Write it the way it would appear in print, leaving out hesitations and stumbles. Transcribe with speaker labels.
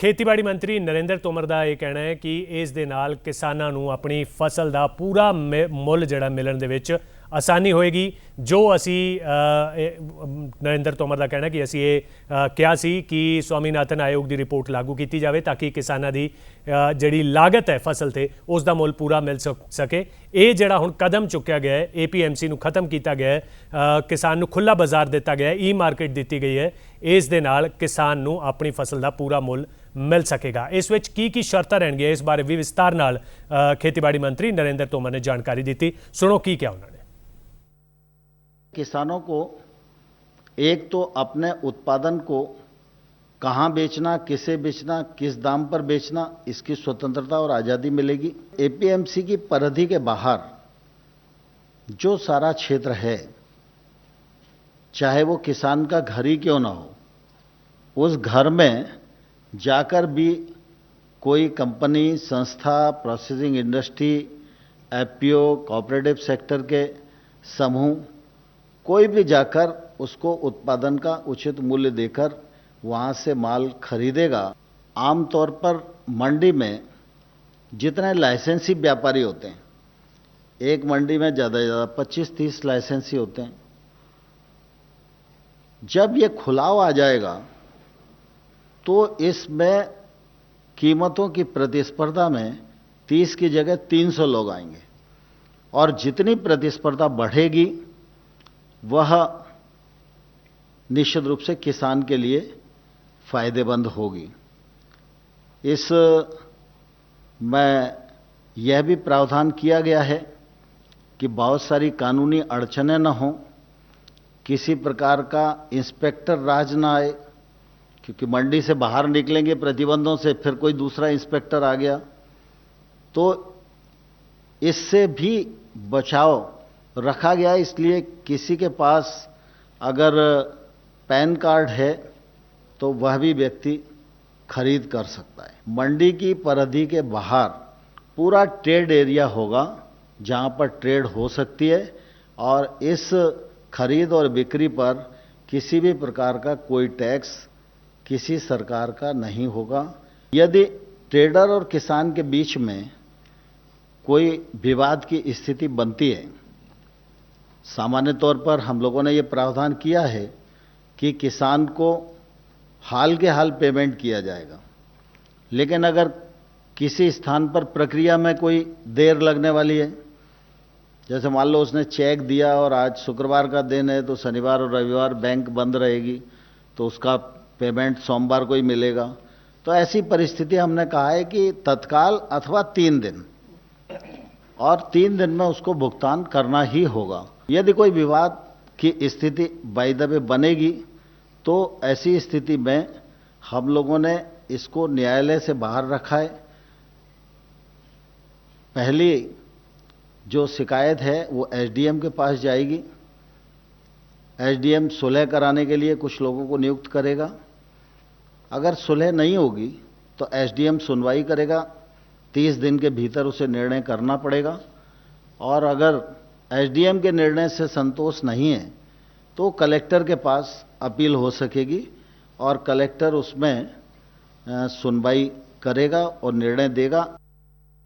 Speaker 1: ਖੇਤੀਬਾੜੀ ਮੰਤਰੀ ਨਰਿੰਦਰ ਤੋਮਰ ਦਾ ਇਹ ਕਹਿਣਾ ਹੈ ਕਿ ਇਸ ਦੇ ਨਾਲ ਕਿਸਾਨਾਂ ਨੂੰ ਆਪਣੀ ਫਸਲ ਦਾ ਪੂਰਾ ਮੁੱਲ ਜਿਹੜਾ ਮਿਲਣ ਦੇ ਵਿੱਚ ਆਸਾਨੀ ਹੋਏਗੀ। ਜੋ ਅਸੀਂ ਨਰਿੰਦਰ ਤੋਮਰ ਦਾ ਕਹਿਣਾ ਕਿ ਅਸੀਂ ਇਹ ਕਿਹਾ ਸੀ ਕਿ स्वामीनाथन आयोग की रिपोर्ट लागू की जाए ताकि किसानों की जिहड़ी लागत है फसल ते उसका मुल पूरा मिल सके। ये जिहड़ा हुण कदम चुक्या गया है, APMC नूं खत्म किया गया है, किसान नूं खुला बाजार दिता गया है, ई मार्केट दी गई है, इस दे नाल किसान नूं अपनी फसल का पूरा मुल मिल सकेगा। इस विच की शर्तां रहणगीआं, इस बारे भी विस्तार नाल खेतीबाड़ी मंत्री नरिंਦਰ तोमर ने जानकारी दी। सुनो की क्या उन्होंने।
Speaker 2: किसानों को एक तो अपने उत्पादन को कहाँ बेचना, किसे बेचना, किस दाम पर बेचना, इसकी स्वतंत्रता और आज़ादी मिलेगी। APMC की परिधि के बाहर जो सारा क्षेत्र है, चाहे वो किसान का घर ही क्यों ना हो, उस घर में जाकर भी कोई कंपनी, संस्था, processing industry, FPO, cooperative sector के समूह, कोई भी जाकर उसको उत्पादन का उचित मूल्य देकर वहाँ से माल खरीदेगा। आमतौर पर मंडी में जितने लाइसेंसी व्यापारी होते हैं, एक मंडी में ज़्यादा से ज़्यादा 25-30 लाइसेंसी होते हैं। जब ये खुलाव आ जाएगा तो इसमें कीमतों की प्रतिस्पर्धा में 30 की जगह 300 लोग आएंगे और जितनी प्रतिस्पर्धा बढ़ेगी वह निश्चित रूप से किसान के लिए फायदेमंद होगी। इस में यह भी प्रावधान किया गया है कि बहुत सारी कानूनी अड़चनें न हों, किसी प्रकार का इंस्पेक्टर राज न आए, क्योंकि मंडी से बाहर निकलेंगे प्रतिबंधों से, फिर कोई दूसरा इंस्पेक्टर आ गया तो इससे भी बचाव रखा गया। इसलिए किसी के पास अगर पैन कार्ड है तो वह भी व्यक्ति खरीद कर सकता है। मंडी की परिधि के बाहर पूरा ट्रेड एरिया होगा जहां पर ट्रेड हो सकती है और इस खरीद और बिक्री पर किसी भी प्रकार का कोई टैक्स किसी सरकार का नहीं होगा। यदि ट्रेडर और किसान के बीच में कोई विवाद की स्थिति बनती है, सामान्य तौर पर हम लोगों ने ये प्रावधान किया है कि किसान को हाल के हाल पेमेंट किया जाएगा, लेकिन अगर किसी स्थान पर प्रक्रिया में कोई देर लगने वाली है, जैसे मान लो उसने चेक दिया और आज शुक्रवार का दिन है तो शनिवार और रविवार बैंक बंद रहेगी तो उसका पेमेंट सोमवार को ही मिलेगा, तो ऐसी परिस्थिति हमने कहा है कि तत्काल अथवा 3 दिन, और 3 दिन में उसको भुगतान करना ही होगा। यदि कोई विवाद की स्थिति बाय द वे बनेगी तो ऐसी स्थिति में हम लोगों ने इसको न्यायालय से बाहर रखा है। पहली जो शिकायत है वो SDM के पास जाएगी। SDM सुलह कराने के लिए कुछ लोगों को नियुक्त करेगा। अगर सुलह नहीं होगी तो SDM सुनवाई करेगा, 30 दिन के भीतर उसे निर्णय करना पड़ेगा, और अगर SDM के निर्णय से संतोष नहीं है तो कलेक्टर के पास अपील हो सकेगी और कलेक्टर उसमें सुनवाई करेगा और निर्णय देगा।